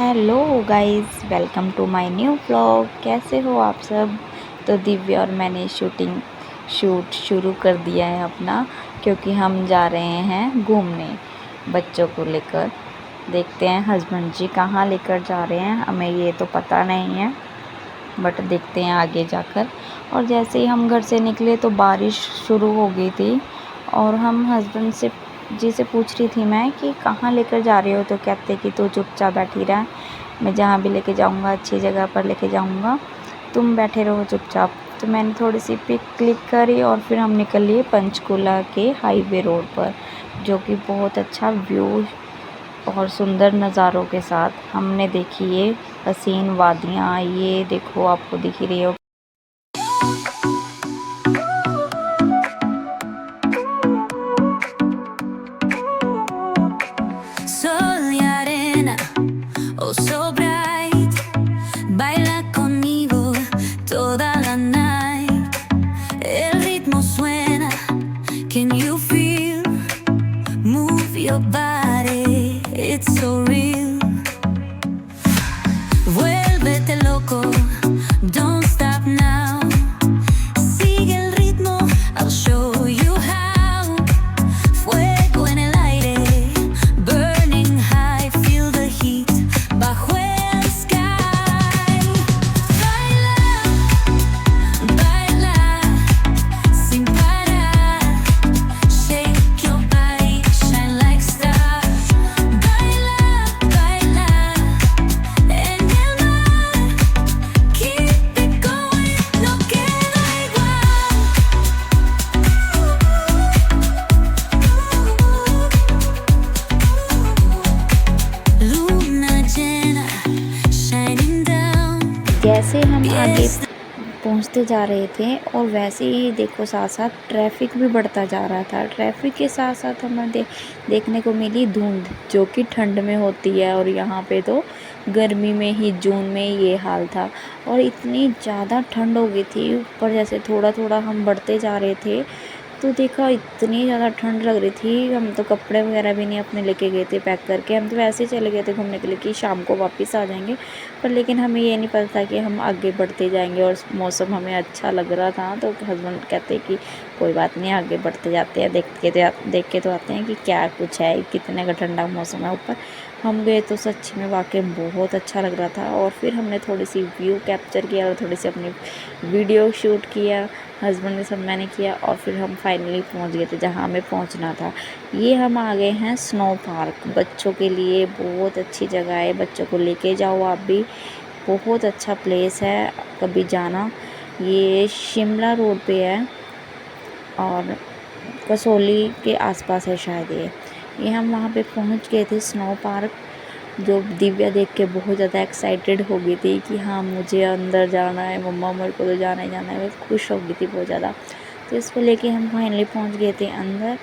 Hello guys, welcome to my new vlog. कैसे हो आप सब। तो दिव्या और मैंने शूट शुरू कर दिया है अपना, क्योंकि हम जा रहे हैं घूमने बच्चों को लेकर। देखते हैं हस्बैंड जी कहाँ लेकर जा रहे हैं, हमें ये तो पता नहीं है, बट देखते हैं आगे जाकर। और जैसे ही हम घर से निकले तो बारिश शुरू हो गई थी, और हम हस्बैंड से पूछ रही थी मैं कि कहाँ लेकर जा रहे हो, तो कहते कि तू चुपचाप बैठी रह, मैं जहाँ भी लेके जाऊँगा अच्छी जगह पर लेके जाऊँगा, तुम बैठे रहो चुपचाप। तो मैंने थोड़ी सी पिक क्लिक करी और फिर हम निकल लिए पंचकूला के हाईवे रोड पर, जो कि बहुत अच्छा व्यू और सुंदर नज़ारों के साथ हमने देखी ये हसीन वादियाँ। ये देखो, आपको दिख ही रही हो। Sol y arena, oh so bright, baila conmigo toda la night. El ritmo suena, can you feel? Move your body, it's so real. Vuélvete loco, don't stop now. Sigue el ritmo, I'll show you how. Fuego en el aire, burning high, feel the heat bajo el sky. Baila, baila, sin parar. Shake your body, shine like stars. Baila, baila, en el mar. Keep it going, no queda igual. Luna llena, shining down. जैसे हम आगे पहुंचते जा रहे थे, और वैसे ही देखो साथ साथ ट्रैफिक भी बढ़ता जा रहा था। ट्रैफिक के साथ साथ हमें देखने को मिली धुंध, जो कि ठंड में होती है, और यहाँ पे तो गर्मी में ही जून में ये हाल था। और इतनी ज़्यादा ठंड हो गई थी ऊपर, जैसे थोड़ा थोड़ा हम बढ़ते जा रहे थे तो देखा इतनी ज़्यादा ठंड लग रही थी। हम तो कपड़े वगैरह भी नहीं अपने लेके गए थे पैक करके, हम तो वैसे ही चले गए थे घूमने के लिए कि शाम को वापस आ जाएंगे। पर लेकिन हमें ये नहीं पता था कि हम आगे बढ़ते जाएंगे, और मौसम हमें अच्छा लग रहा था। तो हस्बैंड कहते कि कोई बात नहीं, आगे बढ़ते जाते हैं, देख के तो आते हैं कि क्या कुछ है, कितने का ठंडा मौसम है ऊपर। हम गए तो सच्ची में वाकई बहुत अच्छा लग रहा था। और फिर हमने थोड़ी सी व्यू कैप्चर किया और थोड़ी सी अपनी वीडियो शूट किया, हस्बैंड ने सब मैंने किया। और फिर हम फाइनली पहुंच गए थे जहां हमें पहुंचना था। ये हम आ गए हैं स्नो पार्क, बच्चों के लिए बहुत अच्छी जगह है, बच्चों को लेके जाओ आप भी, बहुत अच्छा प्लेस है, कभी जाना। ये शिमला रोड पे है और कसौली के आसपास है शायद ये हम वहाँ पे पहुँच गए थे स्नो पार्क, जो दिव्या देख के बहुत ज़्यादा एक्साइटेड हो गई थी कि हाँ मुझे अंदर जाना है, मम्मा मेरे को तो जाना ही जाना है, वो खुश हो गई थी बहुत ज़्यादा। तो इसको लेके हम फाइनली पहुँच गए थे अंदर।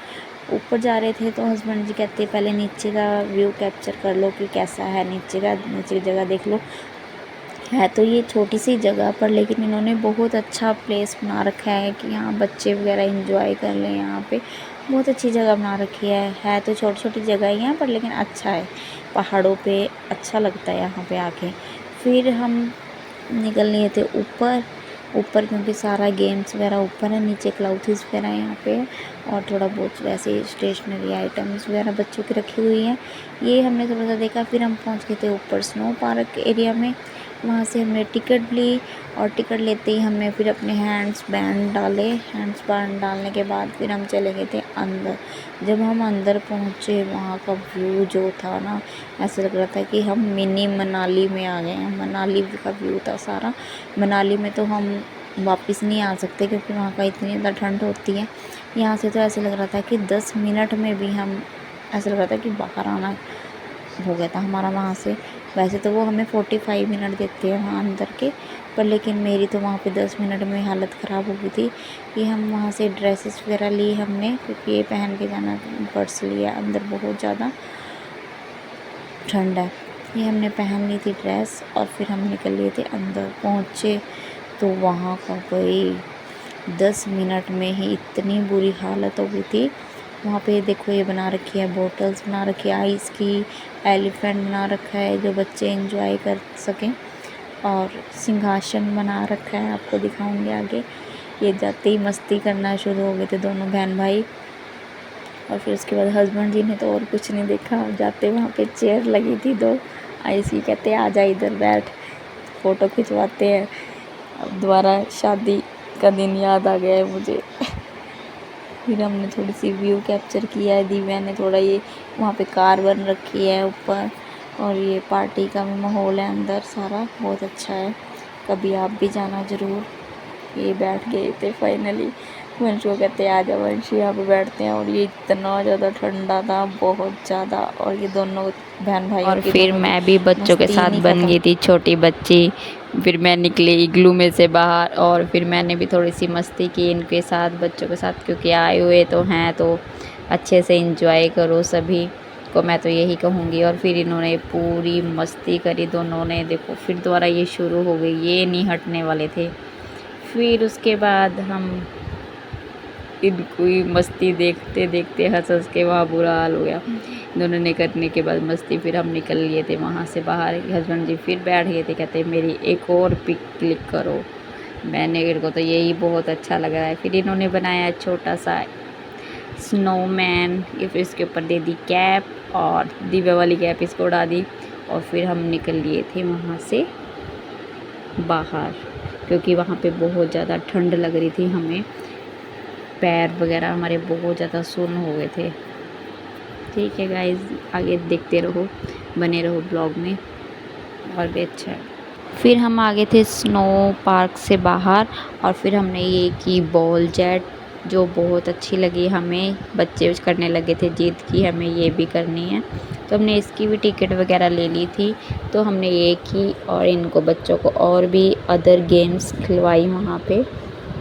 ऊपर जा रहे थे तो हस्बैंड जी कहते पहले नीचे का व्यू कैप्चर कर लो कि कैसा है नीचे की जगह देख लो। है तो ये छोटी सी जगह पर, लेकिन इन्होंने बहुत अच्छा प्लेस बना रखा है कि यहाँ बच्चे वगैरह एंजॉय कर लें। यहाँ पे बहुत अच्छी जगह बना रखी है तो छोटी छोटी जगह ही यहाँ पर, लेकिन अच्छा है, पहाड़ों पे अच्छा लगता है यहाँ पे आके। फिर हम निकल लिए थे ऊपर क्योंकि सारा गेम्स वगैरह ऊपर है, नीचे क्लाउथ्स वगैरह यहाँ पे, और थोड़ा बहुत वैसे स्टेशनरी आइटम्स वगैरह बच्चों की रखी हुई हैं। ये हमने थोड़ा सा देखा। फिर हम पहुँच गए थे ऊपर स्नो पार्क एरिया में। वहाँ से हमने टिकट ली, और टिकट लेते ही हमने फिर अपने हैंड्स बैंड डालने के बाद फिर हम चले गए थे अंदर। जब हम अंदर पहुँचे, वहाँ का व्यू जो था ना, ऐसा लग रहा था कि हम मिनी मनाली में आ गए हैं। मनाली का व्यू था सारा। मनाली में तो हम वापस नहीं आ सकते क्योंकि वहाँ का इतनी ज़्यादा ठंड होती है। यहाँ से तो ऐसे लग रहा था कि 10 मिनट में भी हम, ऐसा लग रहा था कि बाहर आना हो गया था हमारा वहाँ से। वैसे तो वो हमें 45 मिनट देते हैं वहाँ अंदर के, पर लेकिन मेरी तो वहाँ पे 10 मिनट में हालत ख़राब हो गई थी। कि हम वहाँ से ड्रेसेस वगैरह ली हमने, क्योंकि ये पहन के जाना पर्स लिया, अंदर बहुत ज़्यादा ठंड है। ये हमने पहन ली थी ड्रेस, और फिर हम निकल लिए थे अंदर। पहुँचे तो वहाँ का कोई 10 मिनट में ही इतनी बुरी हालत हो गई थी वहाँ पे देखो ये बना रखी है, बोटल्स बना रखी है आइस की, एलिफेंट बना रखा है जो बच्चे एंजॉय कर सकें, और सिंहासन बना रखा है, आपको दिखाऊंगी आगे। ये जाते ही मस्ती करना शुरू हो गए थे दोनों बहन भाई। और फिर उसके बाद हस्बैंड जी ने तो और कुछ नहीं देखा, जाते वहाँ पे चेयर लगी थी 2, ऐसी कहते आ जा इधर बैठ, फ़ोटो खिंचवाते हैं। अब दोबारा शादी का दिन याद आ गया है मुझे। फिर हमने थोड़ी सी व्यू कैप्चर किया है, दिव्या ने थोड़ा, ये वहाँ पे कार बन रखी है ऊपर, और ये पार्टी का भी माहौल है अंदर सारा, बहुत अच्छा है, कभी आप भी जाना ज़रूर। ये बैठ गए थे फाइनली, वंश को कहते आ जा वंश यहाँ पे बैठते हैं, और ये इतना ज़्यादा ठंडा था, बहुत ज़्यादा, और ये दोनों बहन भाई, और फिर मैं भी बच्चों के साथ बन गई थी छोटी बच्ची। फिर मैं निकली इग्लू में से बाहर, और फिर मैंने भी थोड़ी सी मस्ती की इनके साथ, बच्चों के साथ, क्योंकि आए हुए तो हैं तो अच्छे से एंजॉय करो सभी को, मैं तो यही कहूँगी। और फिर इन्होंने पूरी मस्ती करी दोनों ने, देखो फिर दोबारा ये शुरू हो गई, ये नहीं हटने वाले थे। फिर उसके बाद हम इनको ही मस्ती देखते देखते हंस हंस के वहाँ बुरा हाल हो गया। दोनों ने करने के बाद मस्ती, फिर हम निकल लिए थे वहाँ से बाहर। हस्बैंड जी फिर बैठ गए थे, कहते मेरी एक और पिक क्लिक करो। मैंने इनको तो यही बहुत अच्छा लग रहा है। फिर इन्होंने बनाया छोटा सा स्नोमैन, ये फिर इसके ऊपर दे दी कैप, और दिव्या वाली कैप इसको उड़ा दी। और फिर हम निकल लिए थे वहाँ से बाहर, क्योंकि वहाँ पे बहुत ज़्यादा ठंड लग रही थी हमें, पैर वगैरह हमारे बहुत ज़्यादा सुन्न हो गए थे। ठीक है गाइस, आगे देखते रहो, बने रहो ब्लॉग में, और भी अच्छा है। फिर हम आ गए थे स्नो पार्क से बाहर, और फिर हमने ये की बॉल जेट, जो बहुत अच्छी लगी हमें, बच्चे करने लगे थे जिद की हमें ये भी करनी है, तो हमने इसकी भी टिकट वगैरह ले ली थी, तो हमने ये की। और इनको बच्चों को और भी अदर गेम्स खिलवाई वहाँ पे,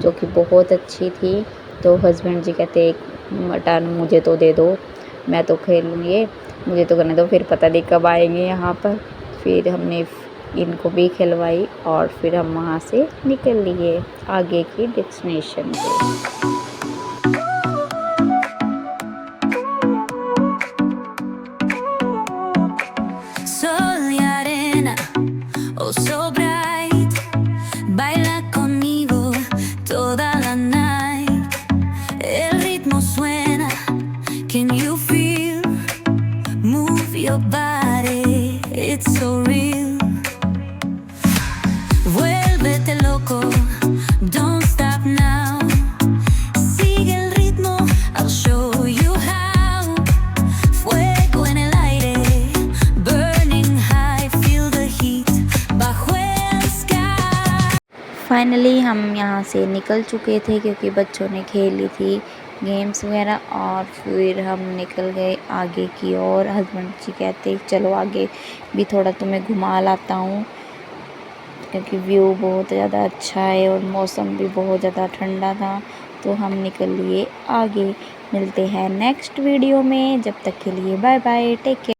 जो कि बहुत अच्छी थी। तो हस्बैंड जी कहते एक मटन मुझे तो दे दो, मैं तो खेलूँ, ये मुझे तो करने दो, फिर पता नहीं कब आएंगे यहाँ पर। फिर हमने इनको भी खिलवाई, और फिर हम वहाँ से निकल लिए आगे की डेस्टिनेशन पे। Sol y arena, oh so bright, baila conmigo toda la night. El ritmo suena, can you feel? Move your body, it's so real. Vuélvete loco, don't stop now. Sigue el ritmo, I'll show you how. Fuego en el aire, burning high, feel the heat bajo el sky. Finally हम यहाँ से निकल चुके थे, क्योंकि बच्चों ने खेली थी गेम्स वगैरह, और फिर हम निकल गए आगे की ओर। हस्बैंड जी कहते चलो आगे भी थोड़ा तुम्हें घुमा लाता हूँ, क्योंकि व्यू बहुत ज़्यादा अच्छा है और मौसम भी बहुत ज़्यादा ठंडा था। तो हम निकल लिए आगे। मिलते हैं नेक्स्ट वीडियो में, जब तक के लिए बाय बाय, टेक केयर।